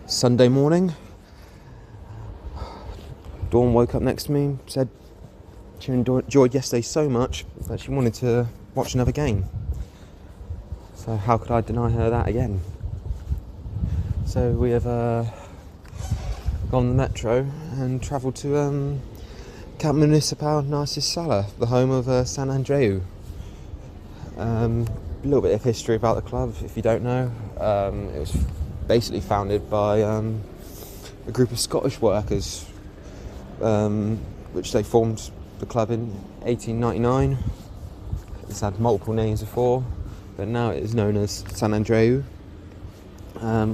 Sunday morning. Dawn woke up next to me and said she enjoyed yesterday so much that she wanted to watch another game. So how could I deny her that again? So we have gone on the metro and travelled to Campo Municipal Narcis Sala, the home of Sant Andreu. A little bit of history about the club, if you don't know. It was basically founded by a group of Scottish workers, which they formed the club in 1899. It's had multiple names before, but now it is known as Sant Andreu.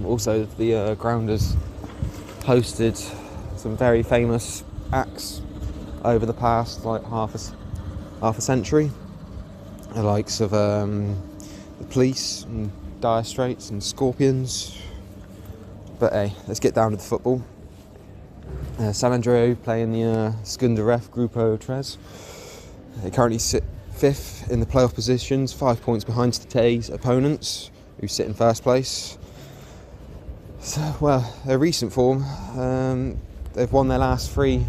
Also, the ground has hosted some very famous acts over the past half a century. The likes of the Police and Dire Straits and Scorpions. But hey, let's get down to the football. Sant Andreu play in the Segunda RF Grupo Tres. They currently sit 5th in the playoff positions, 5 points behind today's opponents, who sit in first place. So, well, their recent form, they've won their last 3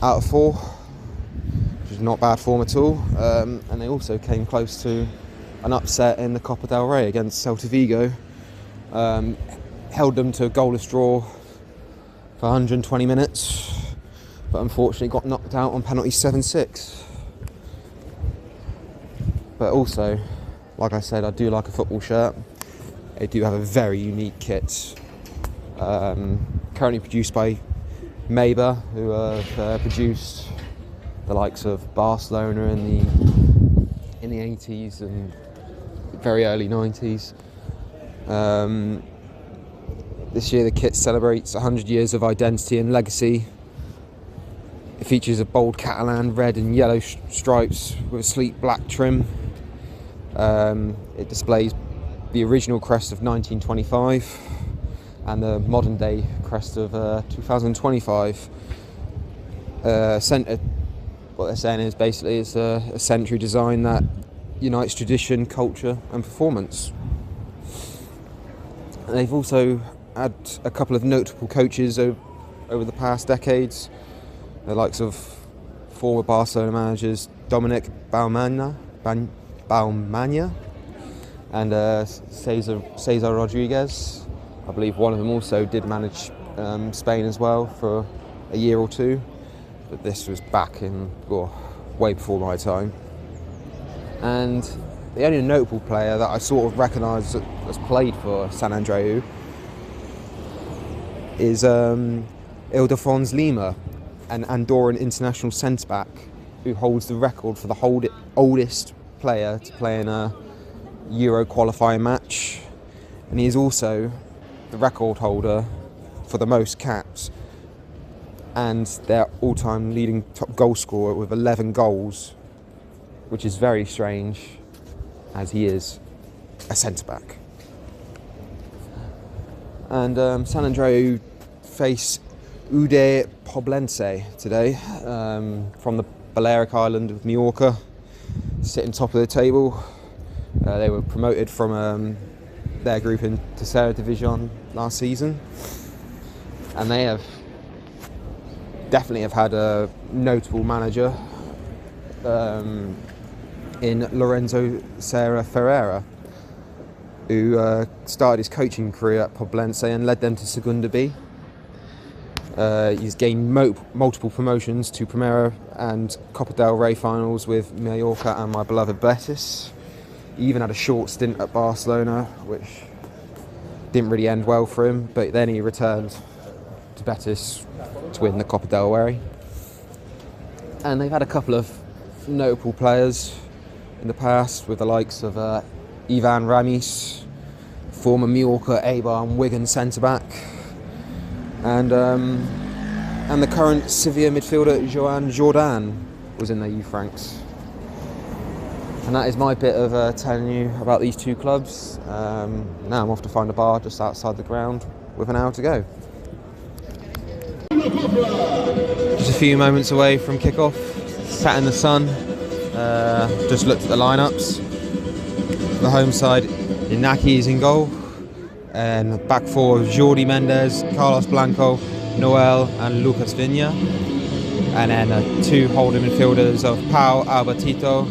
out of 4, which is not bad form at all. And they also came close to an upset in the Copa del Rey against Celta Vigo. Held them to a goalless draw for 120 minutes, but unfortunately got knocked out on penalty 7-6. But also, like I said, I do like a football shirt. They do have a very unique kit, currently produced by Marbella, who have produced the likes of Barcelona in the 80s and very early 90s. This year the kit celebrates 100 years of identity and legacy. It features a bold Catalan red and yellow stripes with a sleek black trim. It displays the original crest of 1925 and the modern day crest of 2025. What they're saying is basically it's a century design that unites tradition, culture and performance. And they've also had a couple of notable coaches over the past decades, the likes of former Barcelona managers Dominic Baumanya and Cesar Rodriguez. I believe one of them also did manage Spain as well for a year or two, but this was back in way before my time. And the only notable player that I sort of recognise that has played for Sant Andreu is Ildefons Lima, an Andorran international centre-back who holds the record for the oldest player to play in a Euro qualifying match. And he is also the record holder for the most caps and their all-time leading top goal scorer with 11 goals, which is very strange as he is a centre-back. And Sant Andreu face Ude Poblense today, from the Balearic Island of Mallorca, sitting top of the table. They were promoted from their group in Tercera Division last season, and they have definitely had a notable manager in Lorenzo Serra Ferreira, who started his coaching career at Poblense and led them to Segunda B. He's gained multiple promotions to Primera and Copa del Rey finals with Mallorca and my beloved Betis. He even had a short stint at Barcelona, which didn't really end well for him, but then he returned to Betis to win the Copa del Rey. And they've had a couple of notable players in the past, with the likes of Ivan Ramis, former Mallorca, Eibar and Wigan centre-back, and the current Sevilla midfielder Joan Jordan was in their youth ranks. And that is my bit of telling you about these two clubs. Now I'm off to find a bar just outside the ground with an hour to go. Just a few moments away from kick-off, sat in the sun, just looked at the lineups. The home side, Inaki is in goal. And back four, Jordi Mendes, Carlos Blanco, Noel and Lucas Vigna. And then two holding midfielders of Pau Albertito.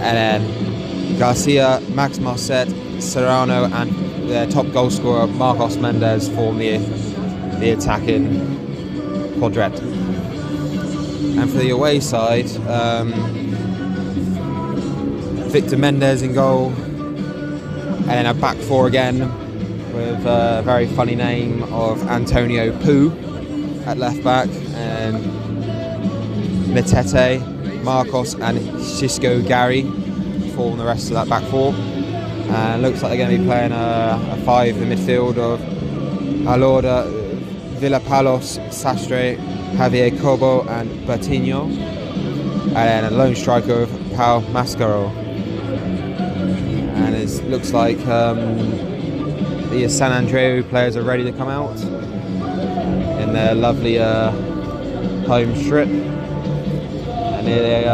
And then Garcia, Max Marcet, Serrano and their top goal scorer Marcos Mendes form the attacking quadret. And for the away side, Victor Mendes in goal. And then a back four again with a very funny name of Antonio Poo at left back, and Metete, Marcos and Xisco Gary form the rest of that back four. And looks like they're going to be playing a five in midfield of Alorda, Villapalos, Sastre, Javier Cobo and Bertinho. And then a lone striker of Pau Mascaro. And it looks like the Sant Andreu players are ready to come out in their lovely home strip. And here they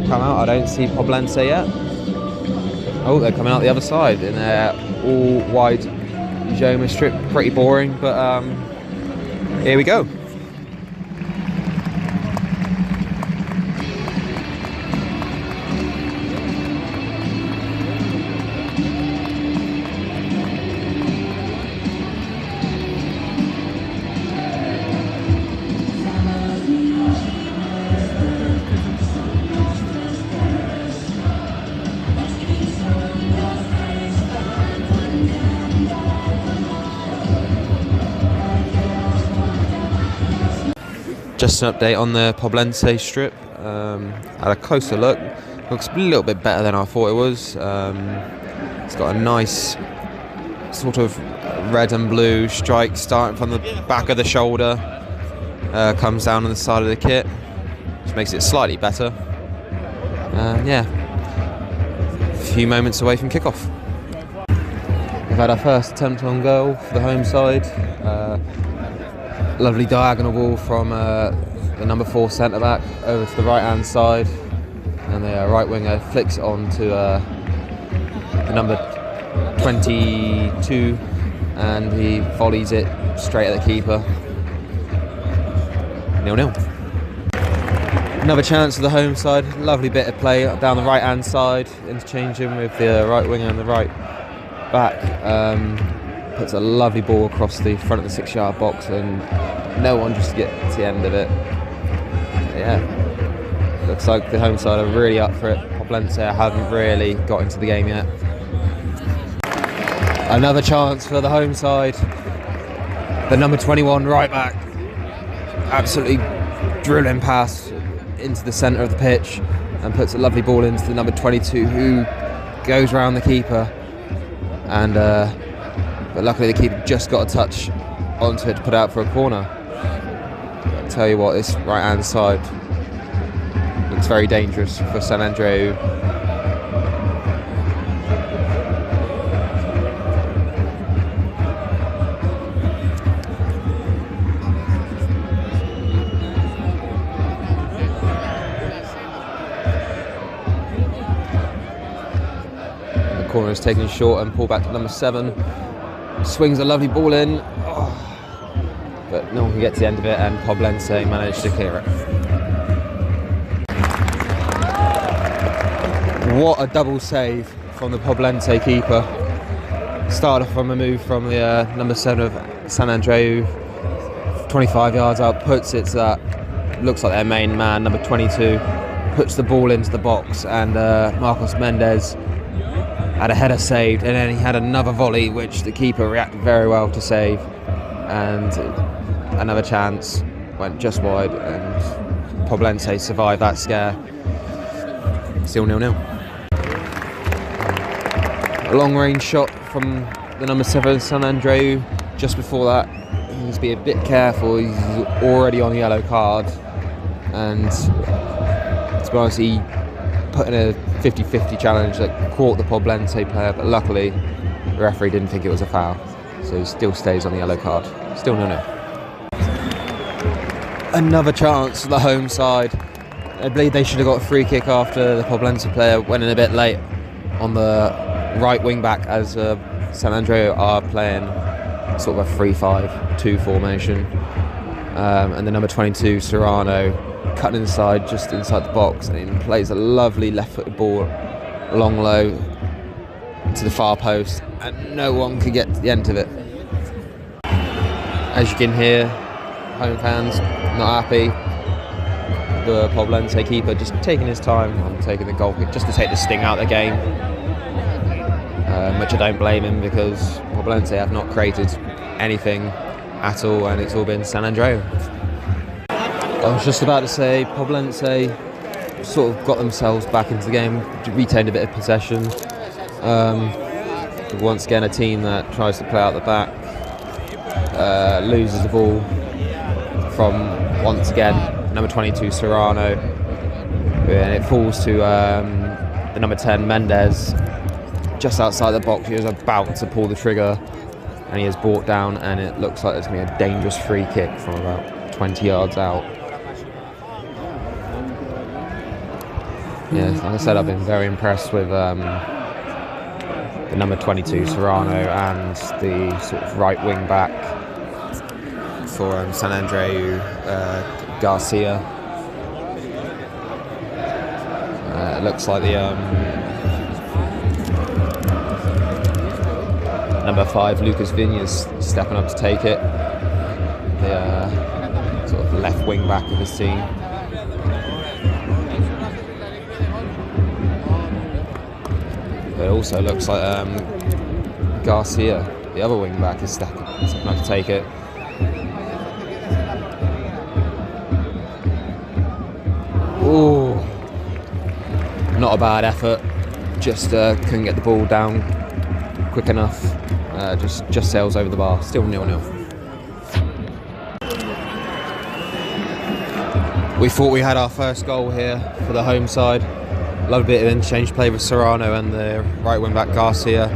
come out. I don't see Poblense yet. Oh, they're coming out the other side in their all wide Joma strip. Pretty boring, but here we go. Just an update on the Poblense strip. Had a closer look. Looks a little bit better than I thought it was. It's got a nice sort of red and blue stripe starting from the back of the shoulder. Comes down on the side of the kit, which makes it slightly better. Yeah, a few moments away from kickoff. We've had our first attempt on goal for the home side. Lovely diagonal ball from the number 4 centre back over to the right hand side, and the right winger flicks it on to the number 22, and he volleys it straight at the keeper. 0-0. Another chance for the home side. Lovely bit of play down the right hand side, interchanging with the right winger and the right back. Puts a lovely ball across the front of the 6-yard box, and no one just to get to the end of it. Yeah, looks like the home side are really up for it. Poblense haven't really got into the game yet. Another chance for the home side. The number 21 right back, absolutely drilling pass into the centre of the pitch, and puts a lovely ball into the number 22, who goes round the keeper, and but luckily the keeper just got a touch onto it to put out for a corner. I'll tell you what, this right hand side looks very dangerous for Sant Andreu. The corner is taken short and pulled back to number 7. Swings a lovely ball in, but no one can get to the end of it, and Poblense managed to clear it. What a double save from the Poblense keeper. Started off from a move from the number 7 of Sant Andreu, 25 yards out, puts it to that, looks like their main man, number 22, puts the ball into the box, and Marcos Mendes had a header saved, and then he had another volley which the keeper reacted very well to save, and another chance went just wide, and Poblense survived that scare. Still 0-0. A long range shot from the number 7 Sant Andreu. Just before that, he needs to be a bit careful. He's already on a yellow card, and to be honest, he put in a 50-50 challenge that caught the Poblense player, but luckily the referee didn't think it was a foul, so he still stays on the yellow card. Still 0-0. Another chance for the home side. I believe they should have got a free kick after the Poblense player went in a bit late on the right wing back as Sant Andreu are playing sort of a 3-5-2 formation, and the number 22 Serrano cutting inside, just inside the box, and he plays a lovely left-footed ball long low to the far post, and no one can get to the end of it. As you can hear, home fans not happy. The Poblense keeper just taking his time on taking the goal kick, just to take the sting out of the game, which I don't blame him, because Poblense have not created anything at all, and it's all been Sant Andreu. I was just about to say, Poblense sort of got themselves back into the game, retained a bit of possession. Once again, a team that tries to play out the back, loses the ball from, once again, number 22 Serrano, and it falls to the number 10 Mendes just outside the box. He was about to pull the trigger, and he is brought down, and it looks like there's going to be a dangerous free kick from about 20 yards out. Yeah, like I said, I've been very impressed with the number 22 Serrano and the sort of right wing back for Sant Andreu, Garcia. It looks like the number 5 Lucas Vigna's stepping up to take it, the sort of left wing back of his team. It also looks like Garcia, the other wing back, is stepping up to take it. Ooh, not a bad effort. Just couldn't get the ball down quick enough. Just sails over the bar. Still 0-0. We thought we had our first goal here for the home side. Love a bit of interchange play with Serrano, and the right wing back Garcia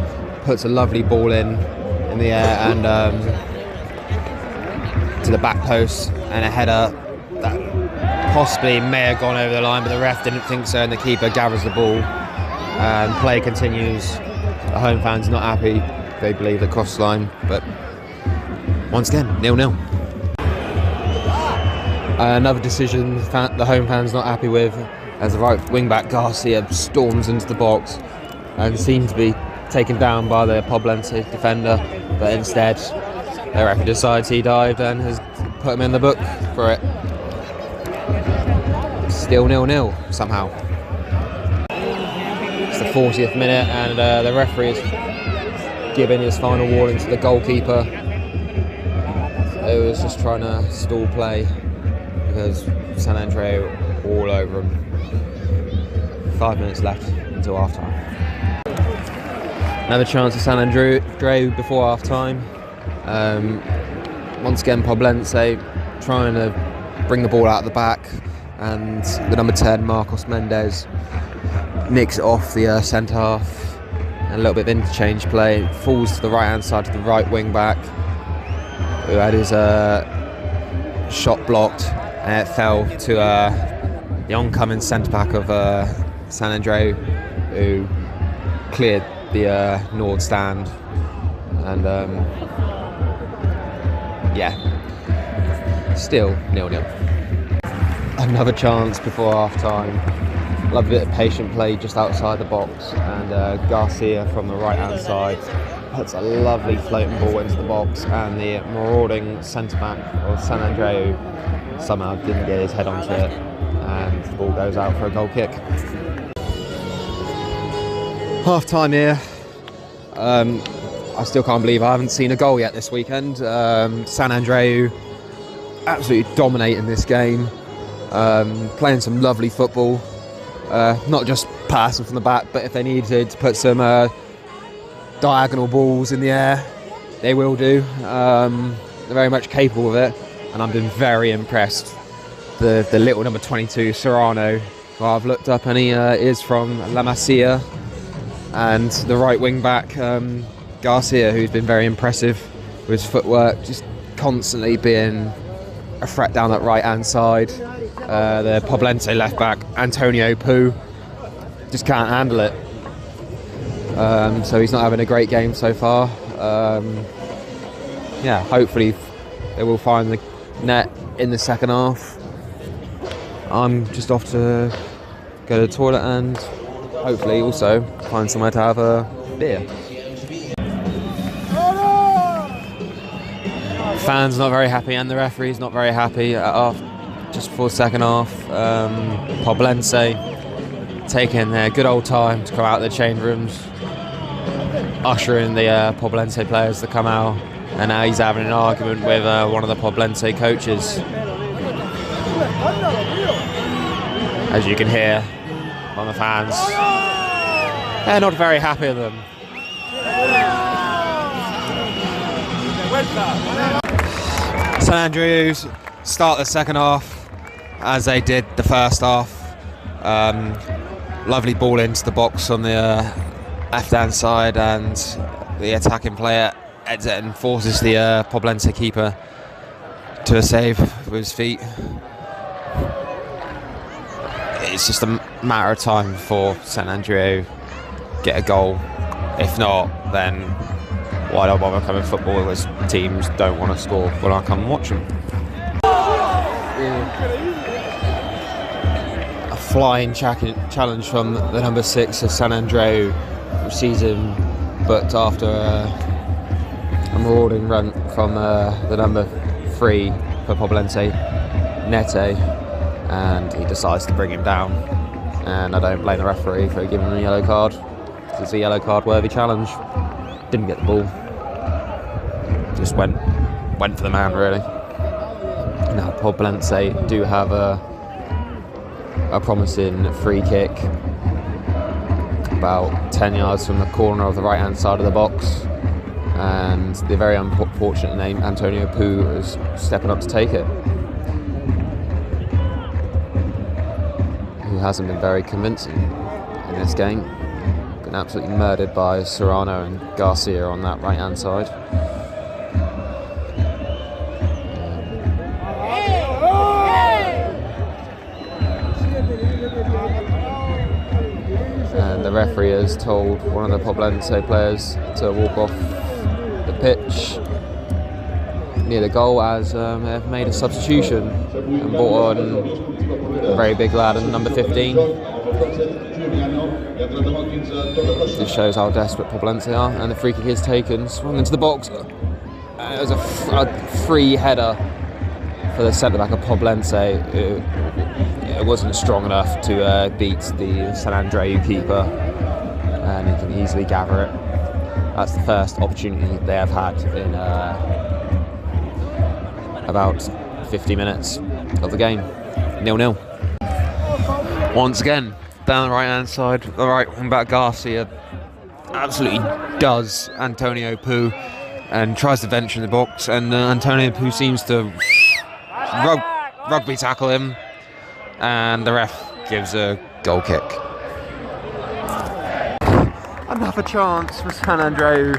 puts a lovely ball in the air and to the back post, and a header that possibly may have gone over the line, but the ref didn't think so, and the keeper gathers the ball, and play continues. The home fans not happy. They believe the cross line, but once again 0-0. Another decision the home fans not happy with, as the right wing back Garcia storms into the box and seemed to be taken down by the Poblense defender, but instead the referee decides he dived and has put him in the book for it. Still 0-0 somehow. It's the 40th minute, and the referee is giving his final warning to the goalkeeper, who was just trying to stall play because Sant Andreu all over him. 5 minutes left until half time. Another chance for Sant Andreu before half time. Once again, Poblense trying to bring the ball out of the back, and the number 10 Marcos Mendes nicks it off the centre half, and a little bit of interchange play. It falls to the right hand side to the right wing back, who had his shot blocked, and it fell to the oncoming centre back of Sant Andreu, who cleared the Nord stand, and yeah, still 0-0. Another chance before half time. Love a bit of patient play just outside the box, and Garcia from the right hand side puts a lovely floating ball into the box, and the marauding centre back of Sant Andreu somehow didn't get his head onto it, and the ball goes out for a goal kick. Half time here. I still can't believe I haven't seen a goal yet this weekend. Sant Andreu absolutely dominating this game, playing some lovely football, not just passing from the back, but if they needed to put some diagonal balls in the air, they will do. They're very much capable of it, and I've been very impressed. The little number 22 Serrano, who I've looked up, and he is from La Masia, and the right wing back Garcia, who's been very impressive with his footwork, just constantly being a threat down that right hand side. The Poblense left back Antonio Poo just can't handle it. so he's not having a great game so far. Yeah, hopefully they will find the net in the second half. I'm just off to go to the toilet and hopefully also find somewhere to have a beer. Fans not very happy and the referee's not very happy. Just before the second half, Poblense taking their good old time to come out of the change rooms, ushering the Poblense players to come out, and now he's having an argument with one of the Poblense coaches. As you can hear on the fans, they're not very happy with them. Sant Andreu's start the second half as they did the first half. Lovely ball into the box on the left-hand side, and the attacking player heads it and forces the Poblense keeper to a save with his feet. It's just a matter of time before Sant Andreu get a goal. If not, then why don't bother coming football as teams don't want to score when I come and watch them. A flying challenge from the number 6 of Sant Andreu, which sees him booked after a marauding run from the number 3 for Poblense, Nete, and he decides to bring him down. And I don't blame the referee for giving him a yellow card. It's a yellow card worthy challenge. Didn't get the ball. Just went for the man, really. Now Poblense do have a promising free kick about 10 yards from the corner of the right hand side of the box, and the very unfortunate name Antonio Poo is stepping up to take it, who hasn't been very convincing in this game. Been absolutely murdered by Serrano and Garcia on that right hand side. And the referee has told one of the Poblense players to walk off the pitch near the goal, as they've made a substitution and brought on a very big lad in number 15. This shows how desperate Poblense are, and the free kick is taken, swung into the box. It was a free header for the centre back of Poblense. It wasn't strong enough to beat the Sant Andreu keeper, and he can easily gather it. That's the first opportunity they have had in about 50 minutes of the game. 0-0. Once again, down the right hand side, the right wing back Garcia absolutely does Antonio Poo and tries to venture in the box, and Antonio Poo seems to rugby tackle him, and the ref gives a goal kick. Another chance for Sant Andreu.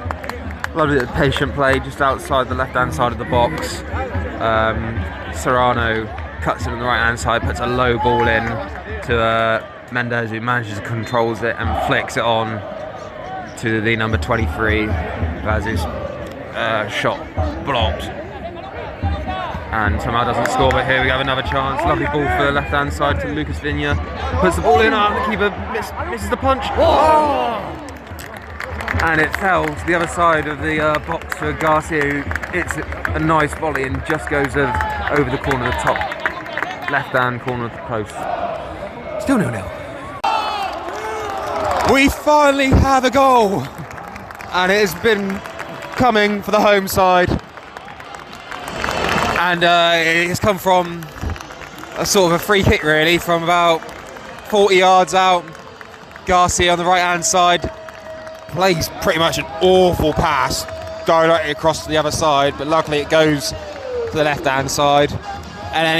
Lovely patient play just outside the left hand side of the box. Serrano cuts it on the right hand side, puts a low ball in to Mendes, who manages to controls it and flicks it on to the number 23, who has his shot blocked and somehow doesn't score. But here we have another chance. Lovely ball for the left hand side to Lucas Vigna, puts the ball in, and the keeper misses the punch. Oh! And it fell to the other side of the box for Garcia. It's a nice volley and just goes over the corner of the top left hand corner of the post. Still 0-0. We finally have a goal, and it has been coming for the home side, and it has come from a sort of a free kick, really, from about 40 yards out. Garcia on the right hand side plays pretty much an awful pass directly across to the other side, but luckily it goes to the left hand side, and then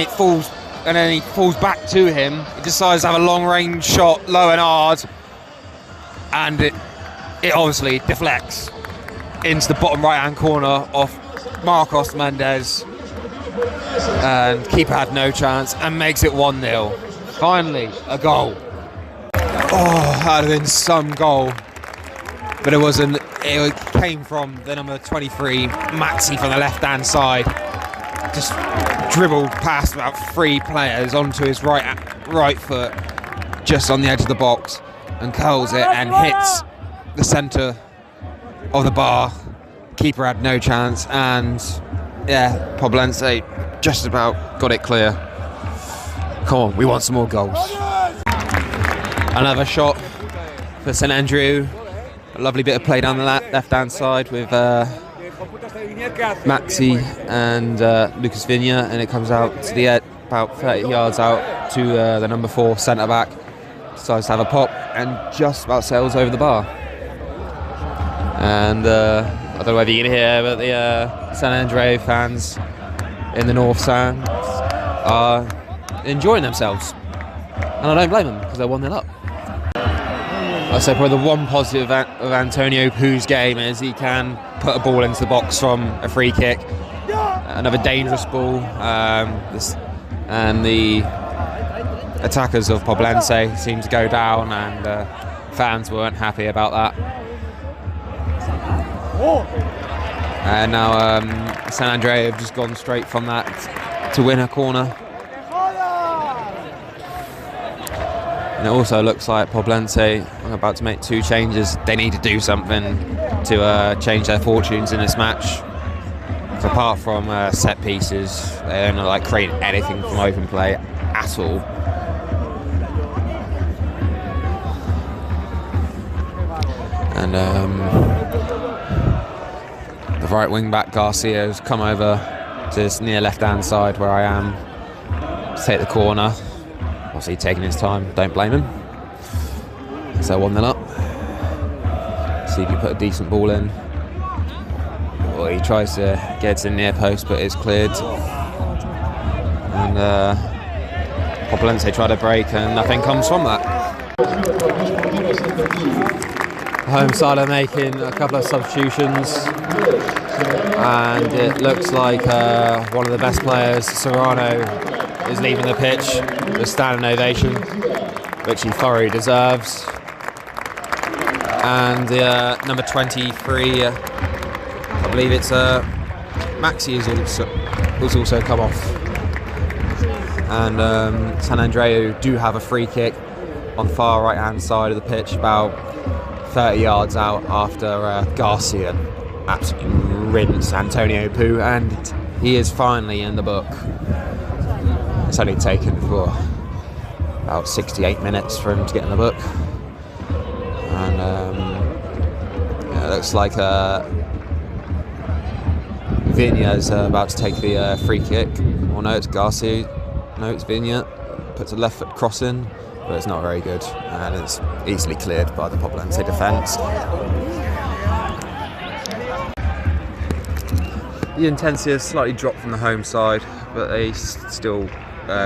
he falls back to him. He decides to have a long range shot, low and hard, and it obviously deflects into the bottom right hand corner of Marcos Mendes, and keeper had no chance and makes it 1-0. Finally a goal. Oh, that would have been some goal. but it wasn't. It came from the number 23, Maxi, from the left-hand side. Just dribbled past about 3 players onto his right foot, just on the edge of the box, and curls it and hits the centre of the bar. Keeper had no chance, and yeah, Poblense just about got it clear. Come on, we want some more goals. Another shot for St Andrew. A lovely bit of play down the left-hand side with Maxi and Lucas Vigna, and it comes out to the about 30 yards out to the number 4 centre-back. Decides to have a pop and just about sails over the bar. And I don't know whether you can hear, but the San Andreu fans in the North Stand are enjoying themselves. And I don't blame them, because they're 1-0 up. I'd say probably the one positive of Antonio Pou's game is he can put a ball into the box from a free kick. Another dangerous ball. And the attackers of Poblense seem to go down, and fans weren't happy about that. And now San Andreu have just gone straight from that to win a corner. And it also looks like Poblense are about to make 2 changes. They need to do something to change their fortunes in this match. So apart from set pieces, they don't create anything from open play at all. And the right wing back Garcia has come over to this near left hand side where I am to take the corner. Obviously taking his time, don't blame him. So 1-0 up. See if he put a decent ball in. Well, he tries to get to the near post, but it's cleared. And Poblense try to break, and nothing comes from that. The home side are making a couple of substitutions, and it looks like one of the best players, Serrano, is leaving the pitch with a standing ovation, which he thoroughly deserves. And number 23, I believe it's Maxi, has also come off. And San Andreu do have a free kick on the far right hand side of the pitch, about 30 yards out, after Garcia absolutely rinsed Antonio Pou, and he is finally in the book. It's only taken for about 68 minutes for him to get in the book. And it looks like Vigna's about to take the free kick. Or no, it's Garcia. No, it's Vigna. Puts a left foot cross in, but it's not very good, and it's easily cleared by the Poblense defence. The intensity has slightly dropped from the home side, but they still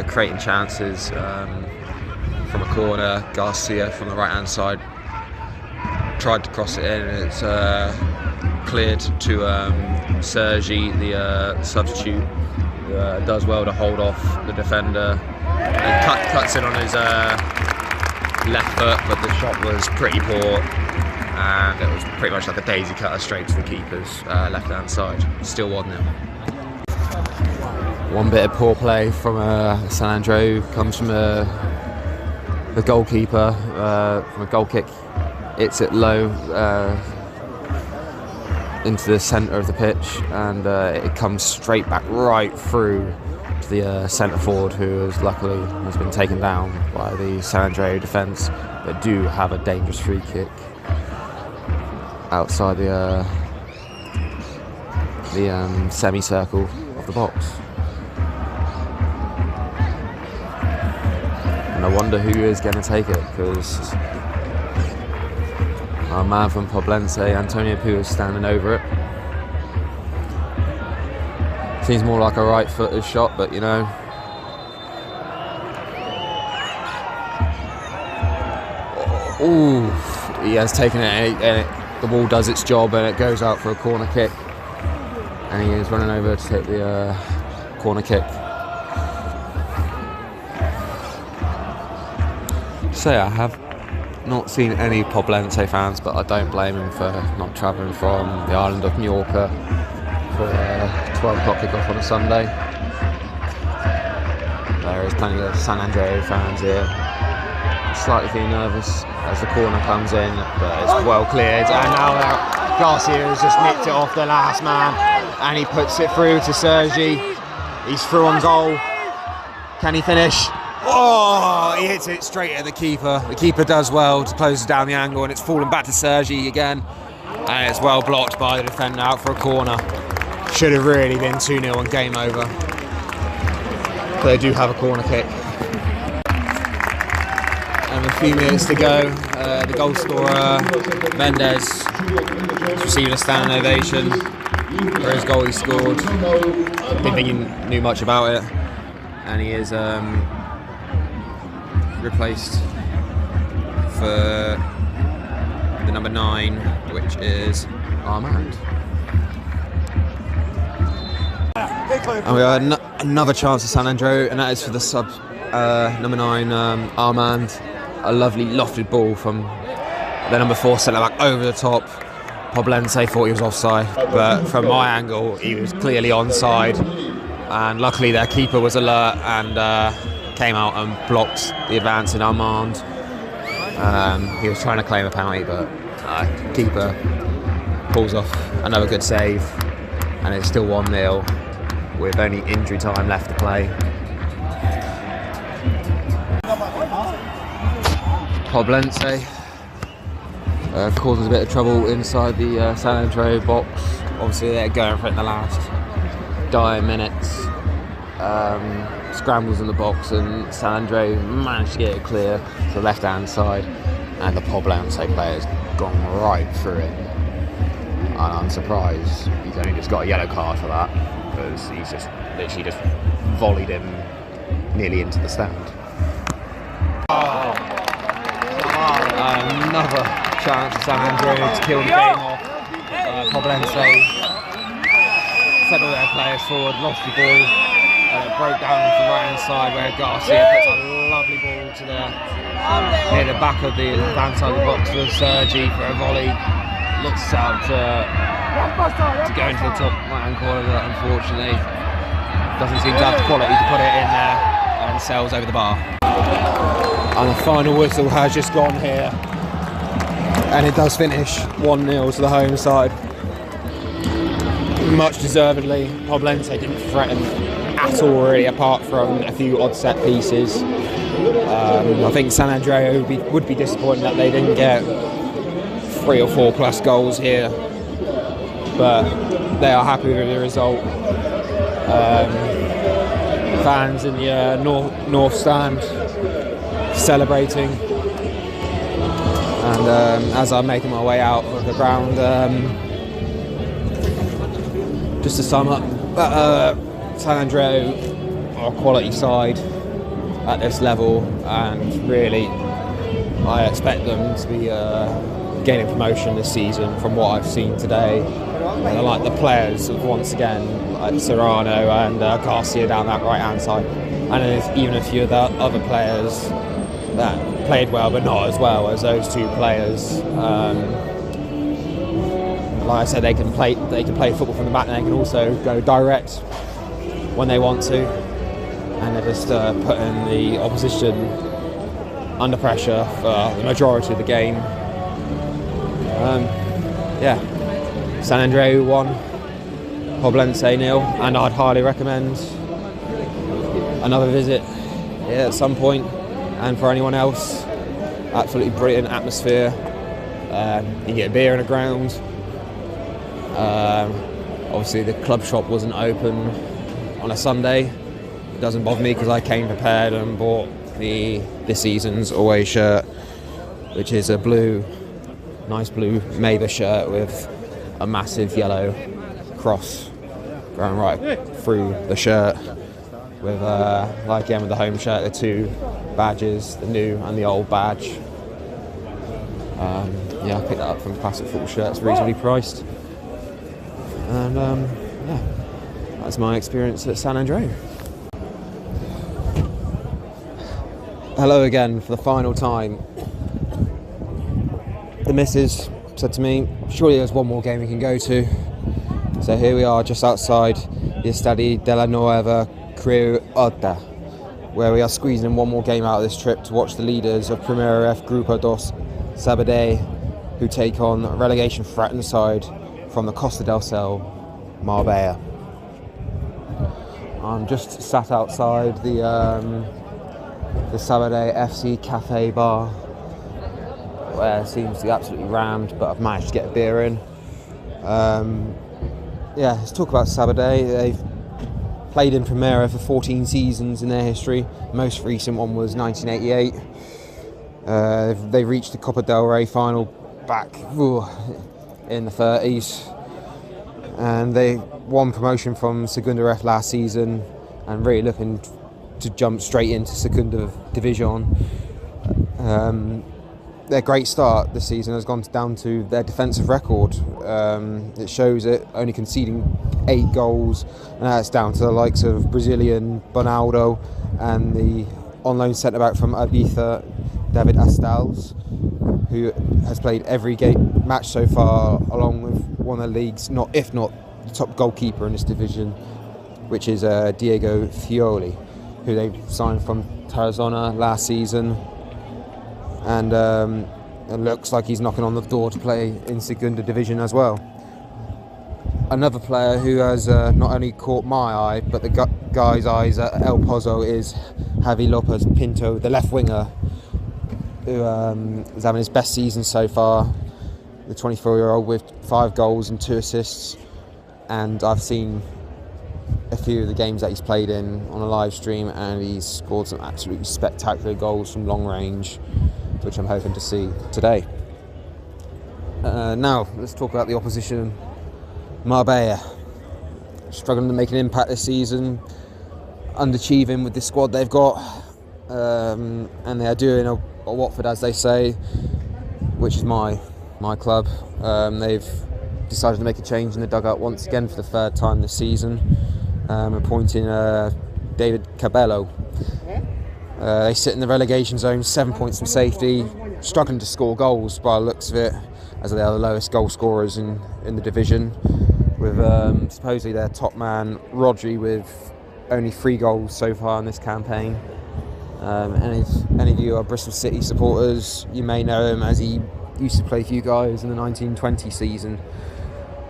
creating chances from a corner. Garcia from the right hand side tried to cross it in, and it's cleared to Sergi, the substitute, who does well to hold off the defender and cuts in on his left foot, but the shot was pretty poor, and it was pretty much like a daisy cutter straight to the keeper's left hand side. Still 1-0. One bit of poor play from San Andreu comes from the goalkeeper, from a goal kick. It's it low into the centre of the pitch, and it comes straight back right through to the centre forward, who has been taken down by the San Andreu defence, but do have a dangerous free kick outside the semicircle of the box. And I wonder who is going to take it, because our man from Poblense, Antonio Pou, is standing over it. Seems more like a right-footed shot, but you know. Ooh, he has taken it, and the ball does its job, and it goes out for a corner kick. And he is running over to take the corner kick. So I have not seen any Poblense fans, but I don't blame him for not travelling from the island of Mallorca for a 12 o'clock kickoff on a Sunday. There is plenty of Sant Andreu fans here. Slightly feeling nervous as the corner comes in, but it's well cleared. And now Garcia has just nipped it off the last man, and he puts it through to Sergi. He's through on goal. Can he finish? Oh, he hits it straight at the keeper. The keeper does well to close down the angle, and it's fallen back to Sergi again. And it's well blocked by the defender out for a corner. Should have really been 2-0 and game over. But they do have a corner kick. And a few minutes to go. The goal scorer, Mendes, is receiving a standing ovation for his goal he scored. Didn't think he knew much about it. And he is replaced for the number 9, which is Armand. And we have another chance for Sant Andreu, and that is for the sub number 9 Armand. A lovely lofted ball from the number 4 centre back over the top. Poblense thought he was offside, but from my angle he was clearly onside, and luckily their keeper was alert and came out and blocked the advance in Armand. He was trying to claim a penalty, but keeper pulls off another good save, and it's still 1-0 with only injury time left to play. Poblense causes a bit of trouble inside the Sant Andreu box. Obviously they're going for it in the last dying minutes. Scrambles in the box, and Sant Andreu managed to get it clear to the left hand side, and the Poblense player's gone right through it. And I'm surprised he's only just got a yellow card for that, because he's just literally just volleyed him nearly into the stand. Another chance for Sant Andreu to kill the game off. Poblense settled their players forward, lost the ball, and it broke down into the right hand side where Garcia puts a lovely ball to near the back of the left side of the box for Sergi for a volley. Looks set up to go into the top right hand corner, but unfortunately doesn't seem to have the quality to put it in there, and sails over the bar. And the final whistle has just gone here, and it does finish 1-0 to the home side. Much deservedly. Poblense didn't threaten at all really, apart from a few odd set pieces. I think Sant Andreu would be disappointed that they didn't get 3 or 4 plus goals here, but they are happy with the result. Fans in the north stand celebrating, and as I'm making my way out of the ground, just to sum up, Sant Andreu are a quality side at this level, and really I expect them to be gaining promotion this season from what I've seen today. And I like the players once again, like Serrano and Garcia down that right hand side, and there's even a few of the other players that played well but not as well as those 2 players. Like I said, they can play football from the back, and they can also go direct when they want to, and they're just putting the opposition under pressure for the majority of the game. Sant Andreu 1, Poblense 0, and I'd highly recommend another visit here at some point. And for anyone else, absolutely brilliant atmosphere. You can get a beer in the ground. Obviously the club shop wasn't open on a Sunday. It doesn't bother me because I came prepared and bought this season's away shirt, which is a nice blue Maber shirt with a massive yellow cross going right through the shirt, with like again with the home shirt, the 2 badges, the new and the old badge. I picked that up from Classic Football Shirts, reasonably priced, and that's my experience at Sant Andreu. Hello again for the final time. the missus said to me, surely there's one more game we can go to. So here we are, just outside the Estadio de la Nueva Creuata, where we are squeezing in one more game out of this trip to watch the leaders of Primera RFEF Grupo 2 Sabadell, who take on relegation threatened side from the Costa del Sol, Marbella. I'm just sat outside the Sabadell FC Cafe Bar, where it seems to be absolutely rammed, but I've managed to get a beer in. Yeah, let's talk about Sabadell. They've played in Primera for 14 seasons in their history. Most recent one was 1988. They reached the Copa del Rey final back in the 30s, and they won promotion from Segunda RF last season, and really looking to jump straight into Segunda Division. Their great start this season has gone down to their defensive record. It shows it, only conceding 8 goals, and that's down to the likes of Brazilian Bonaldo and the on-loan centre-back from Ibiza, David Astals, who has played every match so far, along with one of the league's, if not the top goalkeeper in this division, which is Diego Fioli, who they signed from Tarazona last season. And it looks like he's knocking on the door to play in Segunda Division as well. Another player who has not only caught my eye, but the guy's eyes at El Pozo is Javi Lopez Pinto, the left winger, who is having his best season so far. The 24-year-old with 5 goals and 2 assists. And I've seen a few of the games that he's played in on a live stream, and he's scored some absolutely spectacular goals from long range, which I'm hoping to see today. Now, let's talk about the opposition. Marbella, struggling to make an impact this season, underachieving with the squad they've got, and they are doing a Watford, as they say, which is my club. They've decided to make a change in the dugout once again for the 3rd time this season, appointing David Cabello. They sit in the relegation zone, 7 points from safety, struggling to score goals by the looks of it, as they are the lowest goal scorers in the division, with supposedly their top man Rodri with only 3 goals so far in this campaign. And if any of you are Bristol City supporters, you may know him as he used to play for you guys in the 1920 season,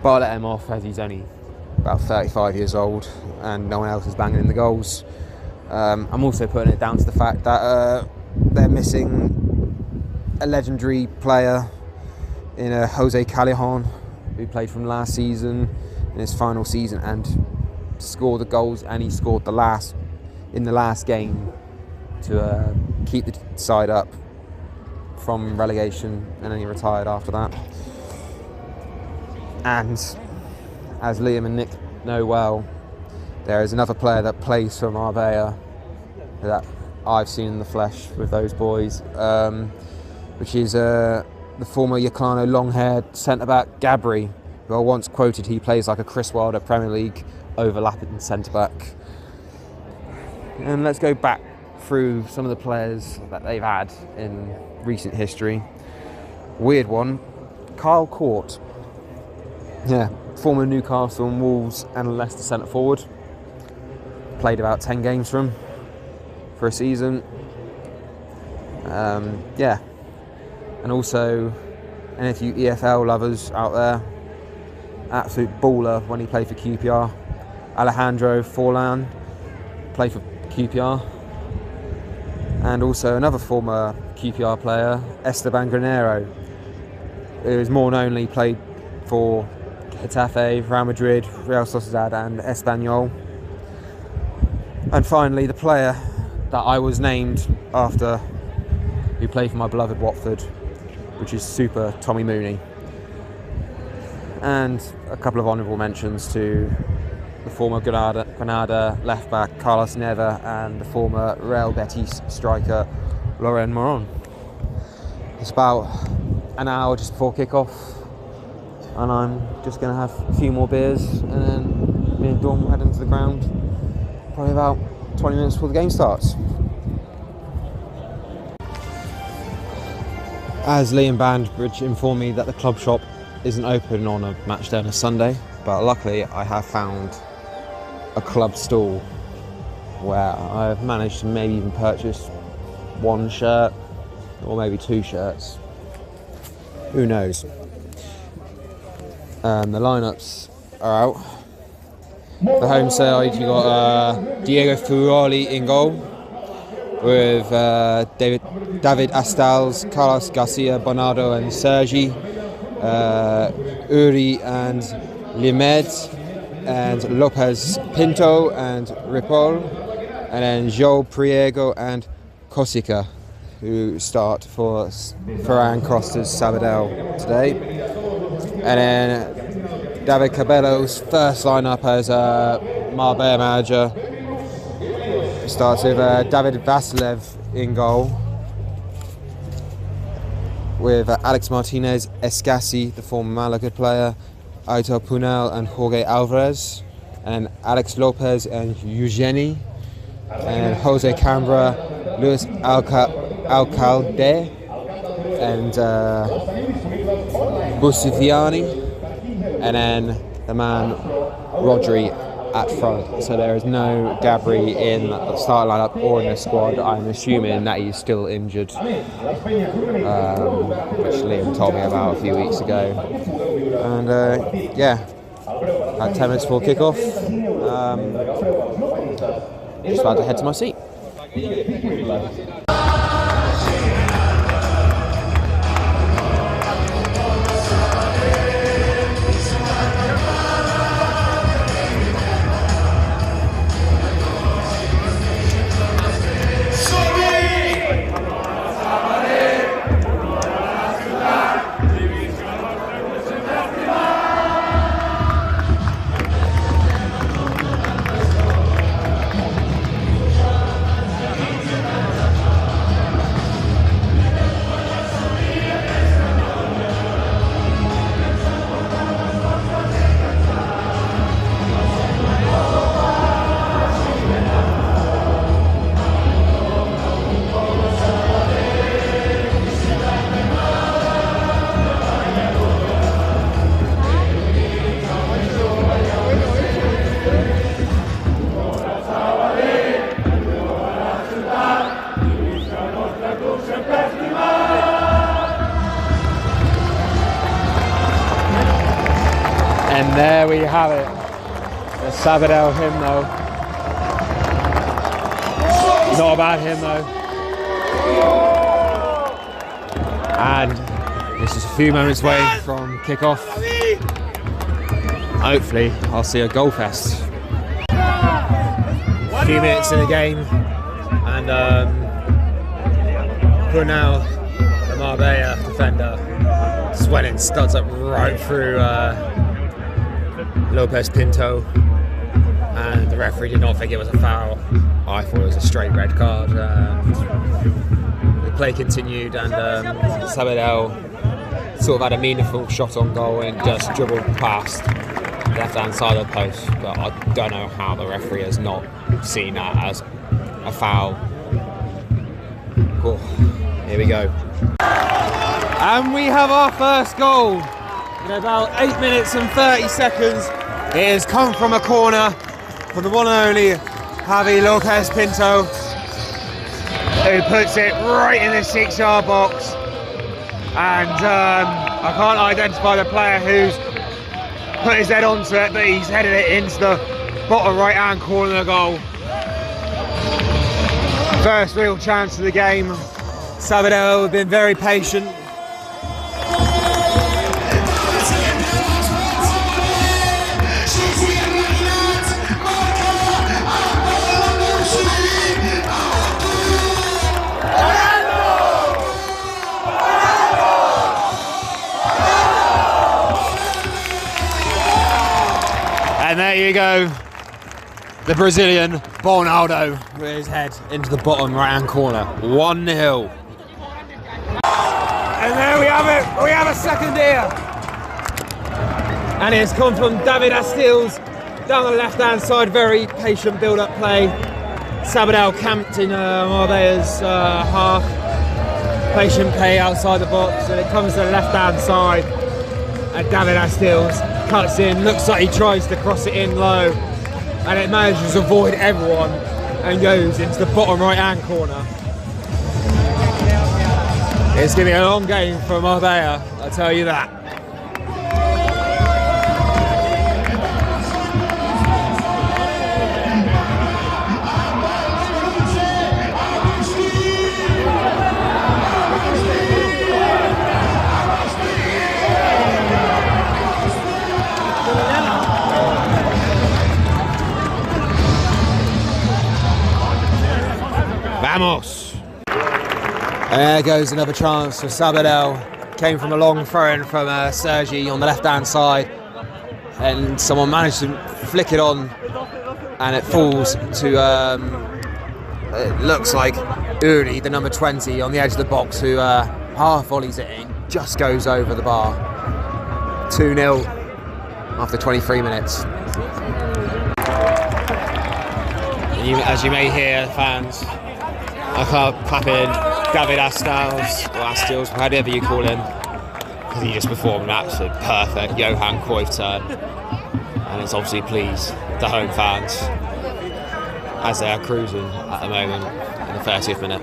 but I let him off as he's only about 35 years old and no one else is banging in the goals. I'm also putting it down to the fact that they're missing a legendary player in Jose Callejon, who played from last season in his final season and scored the goals, and he scored the last game to keep the side up from relegation, and then he retired after that. And as Liam and Nick know well, there is another player that plays for Marbella that I've seen in the flesh with those boys, which is the former Yaclano long-haired centre-back Gabri, who I once quoted he plays like a Chris Wilder Premier League overlapping centre-back. And let's go back through some of the players that they've had in recent history. Weird one, Kyle Court. Yeah, former Newcastle and Wolves and Leicester centre forward. Played about 10 games for him for a season. Yeah, and also any of you EFL lovers out there, absolute baller when he played for QPR. Alejandro Forlan played for QPR, and also another former QPR player, Esteban Granero, who is more knownly played for Getafe, Real Madrid, Real Sociedad and Espanyol. And finally, the player that I was named after, who played for my beloved Watford, which is Super Tommy Mooney. And a couple of honourable mentions to the former Granada left-back Carlos Neva and the former Real Betis striker Loren Moron. It's about an hour just before kick-off, and I'm just going to have a few more beers, and then me and Dawn will head into the ground probably about 20 minutes before the game starts. as Liam Bandbridge informed me that the club shop isn't open on a match day on a Sunday, but luckily I have found a club stall where I've managed to maybe even purchase one shirt or maybe two shirts. Who knows? The lineups are out. The home side, you got Diego Furoli in goal, with David Astals, Carlos Garcia, Bernardo and Sergi, Uri and Limed, and Lopez Pinto and Ripoll, and then João Priego and Kosica, who start for Ferran Costa's Sabadell today. And then David Cabello's first lineup as Marbella manager starts with David Vasilev in goal, with Alex Martinez, Escassi, the former Malaga player, Aitor Punel and Jorge Alvarez, and Alex Lopez and Eugeni, and Jose Cambra, Luis Alcalde, and Busifiani, and then the man Rodri at front. So there is no Gabri in the start lineup or in the squad. I'm assuming that he's still injured, which Liam told me about a few weeks ago. And yeah, at 10 minutes before kick-off, just about to head to my seat. And there we have it, the Sabadell hymno. Not a bad hymno. And this is a few moments away from kick-off. Hopefully I'll see a goal fest. A few minutes in the game, and Brunel, the Marbella defender, sweating studs up right through Lopez Pinto, and the referee did not think it was a foul. I thought it was a straight red card. The play continued, and Sabadell sort of had a meaningful shot on goal and just dribbled past the left-hand side of the post, but I don't know how the referee has not seen that as a foul. Cool. Here we go. And we have our first goal in about 8 minutes and 30 seconds. It has come from a corner from the one and only Javi Lopez Pinto, who puts it right in the 6-yard box. And I can't identify the player who's put his head onto it, but he's headed it into the bottom right-hand corner of the goal. First real chance of the game. Sabadell have been very patient. And there you go, the Brazilian Ronaldo with his head into the bottom right-hand corner. 1-0. And there we have it, we have a second here. And it's come from David Astils down the left-hand side, very patient build-up play. Sabadell camped in Marbella's half. patient play outside the box, and it comes to the left-hand side, and David Astills cuts in, looks like he tries to cross it in low, and it manages to avoid everyone and goes into the bottom right-hand corner. It's going to be a long game for Marbella, I'll tell you that. Vamos! And there goes another chance for Sabadell. Came from a long throw-in from Sergi on the left-hand side, and someone managed to flick it on, and it falls to, it looks like Uri, the number 20, on the edge of the box, who half volleys it in, just goes over the bar. 2-0 after 23 minutes. As you may hear, fans, I can't clap in David Astills, however you call him, because he just performed an absolute perfect Johan Cruyff turn, and it's obviously pleased the home fans as they are cruising at the moment in the 30th minute.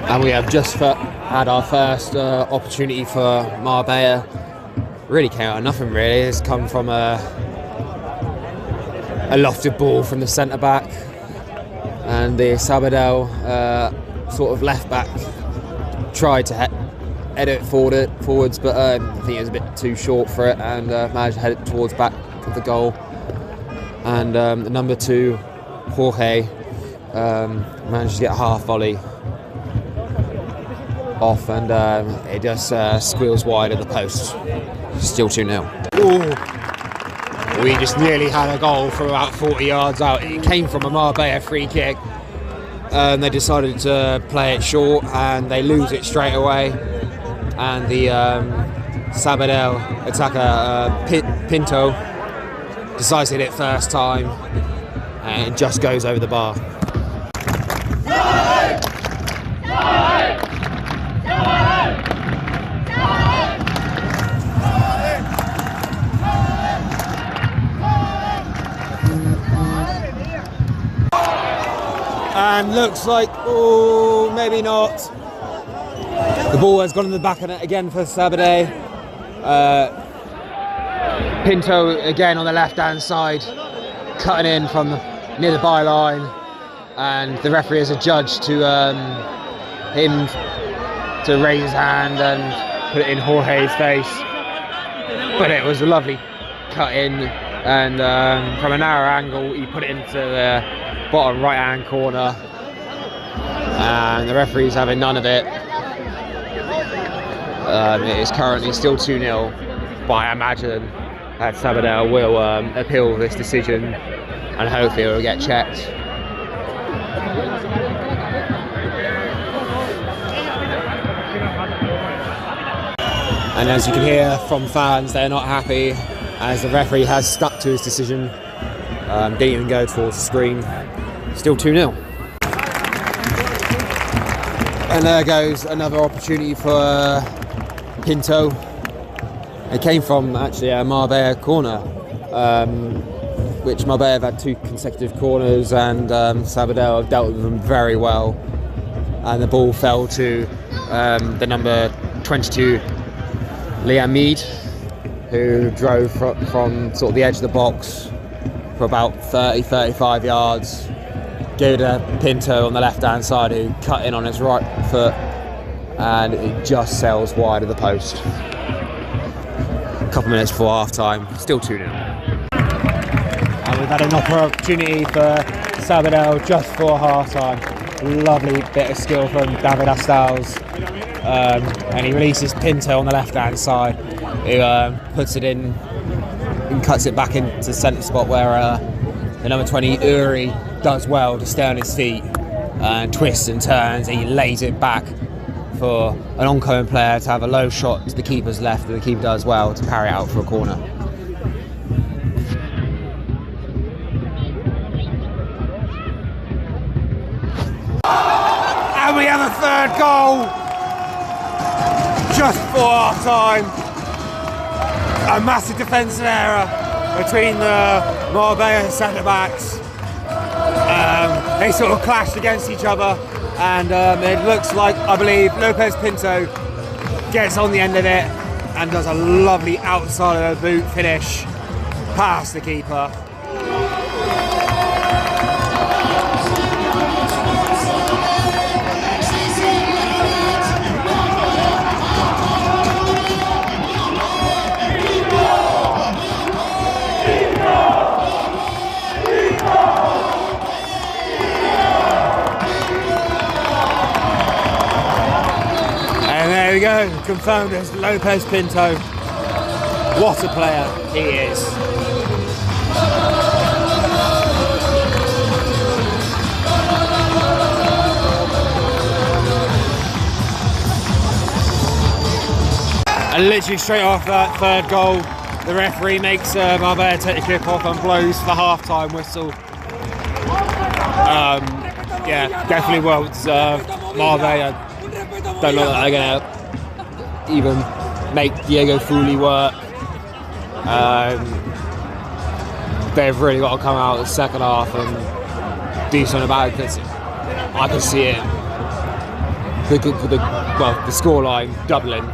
And we have just had our first opportunity for Marbella. Really came out of nothing really. It's come from a lofted ball from the centre back, and the Sabadell sort of left back tried to head it forwards, but I think it was a bit too short for it, and managed to head it towards back of the goal. And the number 2, Jorge, managed to get a half volley off, and it just squeals wide of the post. Still 2-0. Ooh. We just nearly had a goal from about 40 yards out. It came from a Marbella free kick. They decided to play it short, and they lose it straight away. And the Sabadell attacker Pinto decides to hit it first time, and it just goes over the bar. And looks like, oh, maybe not. The ball has gone in the back of it again for Sabadell. Pinto again on the left-hand side, cutting in from near the byline, and the referee has adjudged to him to raise his hand and put it in Jorge's face. But it was a lovely cut in, and from a narrow angle, he put it into the bottom right-hand corner, and the referee's having none of it. It is currently still 2-0, but I imagine that Sabadell will appeal this decision, and hopefully it will get checked. And as you can hear from fans, they're not happy, as the referee has stuck to his decision. Didn't even go towards the screen. Still 2-0. And there goes another opportunity for Pinto. It came from actually a Marbella corner, which Marbella have had 2 consecutive corners, and Sabadell have dealt with them very well. And the ball fell to the number 22, Liam Mead, who drove from sort of the edge of the box for about 30-35 yards. Gave it to Pinto on the left-hand side, who cut in on his right foot, and it just sails wide of the post. A couple minutes before half-time, still 2-0. And we've had another opportunity for Sabadell just for half-time. Lovely bit of skill from David Astills, and he releases Pinto on the left-hand side, who puts it in and cuts it back into the centre spot where the number 20 Uri does well to stay on his feet and twists and turns. He lays it back for an oncoming player to have a low shot to the keeper's left, and the keeper does well to carry it out for a corner. And we have a third goal before half time. A massive defensive error between the Marbella centre backs. They sort of clashed against each other, and it looks like, I believe, Lopez Pinto gets on the end of it and does a lovely outside of the boot finish past the keeper. There we go, confirmed as Lopez Pinto. What a player he is. And literally straight off that third goal, the referee makes Marbella take the kick off and blows the half-time whistle. Yeah, definitely well deserved. Marbella don't look like they're going to even make Diego Fully work. They've really got to come out the second half and do something about it, because I can see it. The scoreline doubling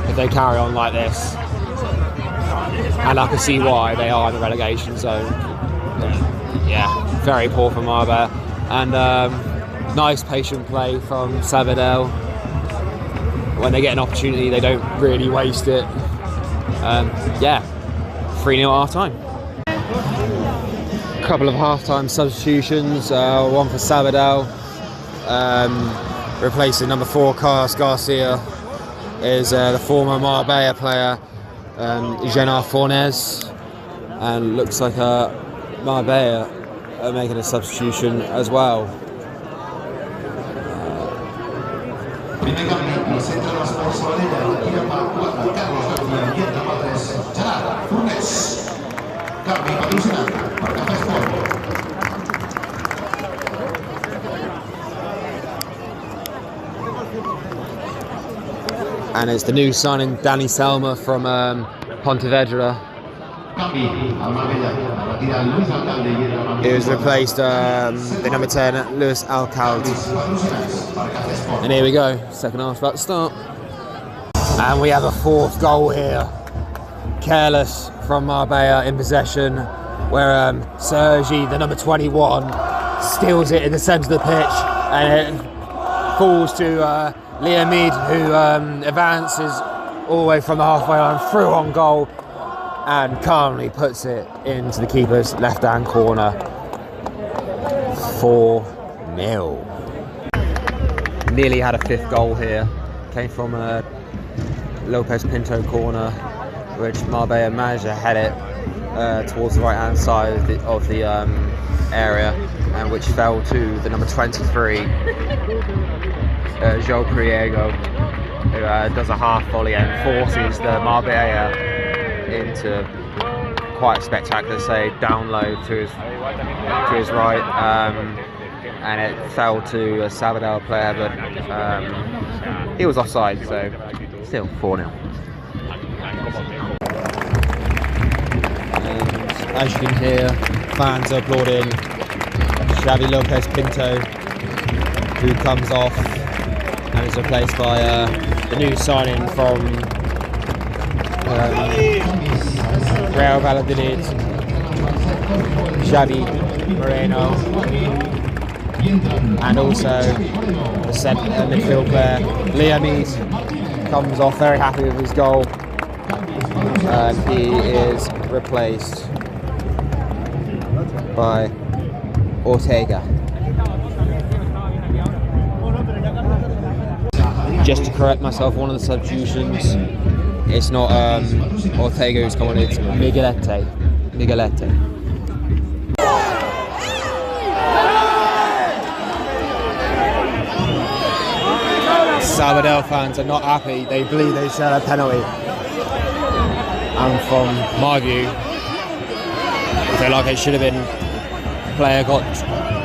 if they carry on like this, and I can see why they are in the relegation zone. Yeah, very poor from Marbella, and nice patient play from Sabadell. When they get an opportunity, they don't really waste it. Yeah, 3-0 half time. Couple of half-time substitutions, one for Sabadell, replacing number 4 Carlos Garcia is the former Marbella player Gerard Fornes, and looks like Marbella are making a substitution as well. And it's the new signing, Danny Selma from Pontevedra. He was replaced the number 10, Luis Alcalde. And here we go, second half about to start. And we have a fourth goal here. Careless from Marbella in possession, where Sergi, the number 21, steals it in the centre of the pitch, and it falls to Liamid, who advances all the way from the halfway line through on goal and calmly puts it into the keeper's left-hand corner. 4-0. Nearly had a fifth goal here. Came from a Lopez Pinto corner, which Marbella managed to head it towards the right-hand side of the area, and which fell to the number 23, João Priego, who does a half volley and forces the Marbella into quite a spectacular save down low to his right, and it fell to a Sabadell player, but he was offside, so still 4-0. And as you can hear, fans are applauding Xavi Lopez Pinto, who comes off and is replaced by the new signing from Real Valladolid, Xavi Moreno, and also the centre midfield player Liamid comes off very happy with his goal, and he is replaced by Ortega. Just to correct myself, one of the substitutions, it's not Ortega who's come on, it's Miguelete. Sabadell fans are not happy. They believe they should have a penalty. And from my view, I feel like it should have been, the player got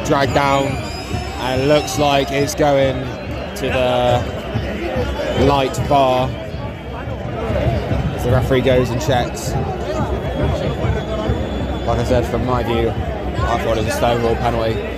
dragged down, and it looks like it's going to the light bar as the referee goes and checks. Like I said, from my view, I thought it was a stonewall penalty.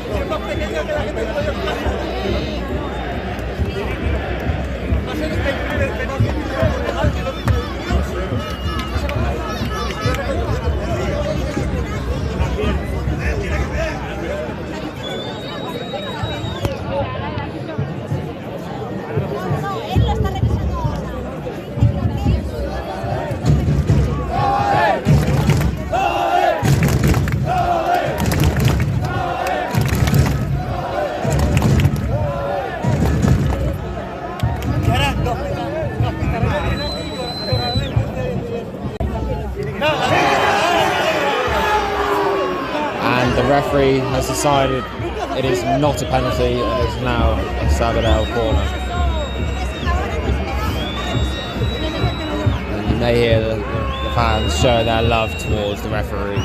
And the referee has decided it is not a penalty and is now a Sabadell corner. And you may hear the fans show their love towards the referee.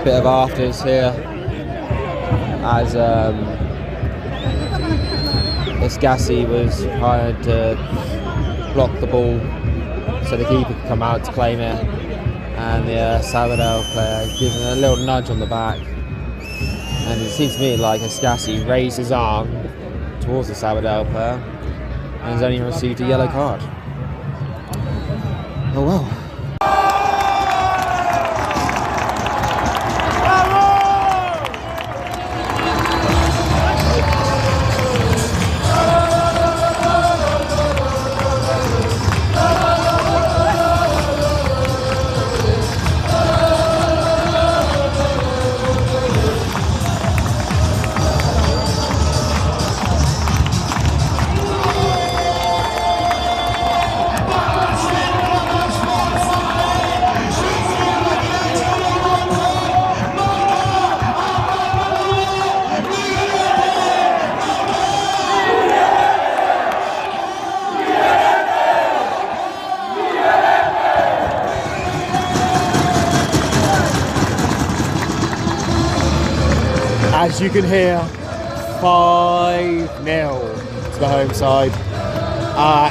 Bit of afters here as Escassi was hired to block the ball so the keeper could come out to claim it, and the Sabadell player gives him a little nudge on the back, and it seems to me like Escassi raised his arm towards the Sabadell player and has only received a yellow card. Oh well. As you can hear, 5-0 to the home side,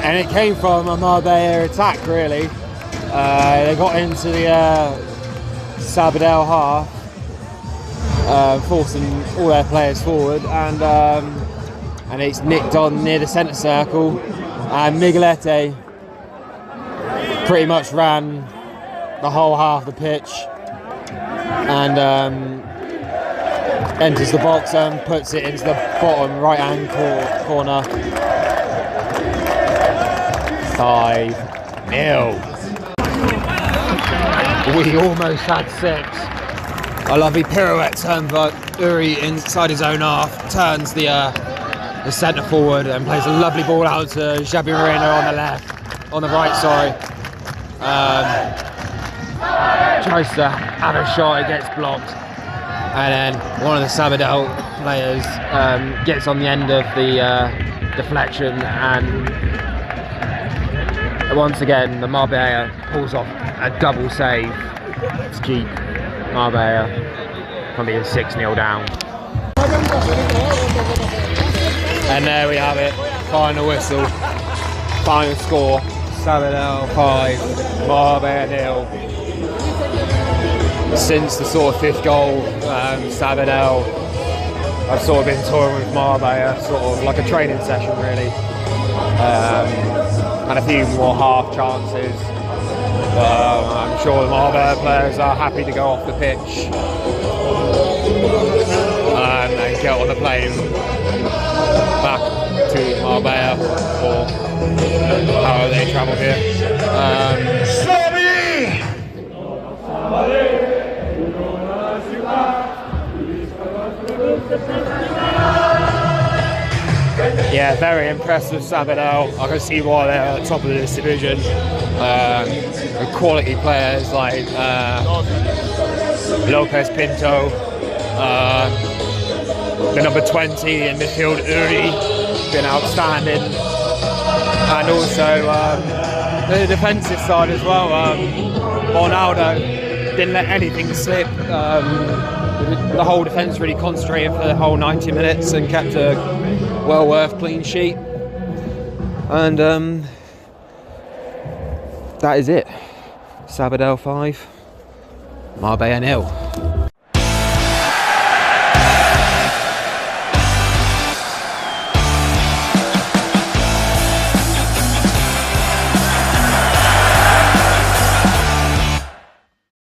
and it came from a Marbella attack really. They got into the Sabadell half, forcing all their players forward, and it's nicked on near the centre circle, and Miguelete pretty much ran the whole half of the pitch, and enters the box and puts it into the bottom right hand corner. 5-0. We almost had 6. A lovely pirouette turn by Uri inside his own half, turns the centre forward and plays a lovely ball out to Xabi Moreno on the left, on the right, sorry. Tries to have a shot, it gets blocked. And then one of the Sabadell players gets on the end of the deflection, and once again the Marbella pulls off a double save to keep Marbella from being 6-0 down. And there we have it, final whistle, final score, Sabadell 5, Marbella 0. Since the sort of 5th goal, Sabadell, I've sort of been touring with Marbella, sort of like a training session really, and a few more half chances, but I'm sure the Marbella players are happy to go off the pitch and get on the plane back to Marbella or however they travel here. Yeah, very impressed with Sabadell. I can see why they're at the top of this division. Quality players like Lopez Pinto, the number 20 in midfield Uri, been outstanding, and also the defensive side as well. Ronaldo didn't let anything slip. The whole defence really concentrated for the whole 90 minutes and kept a well worth clean sheet. And that is it. Sabadell 5, Marbella 0.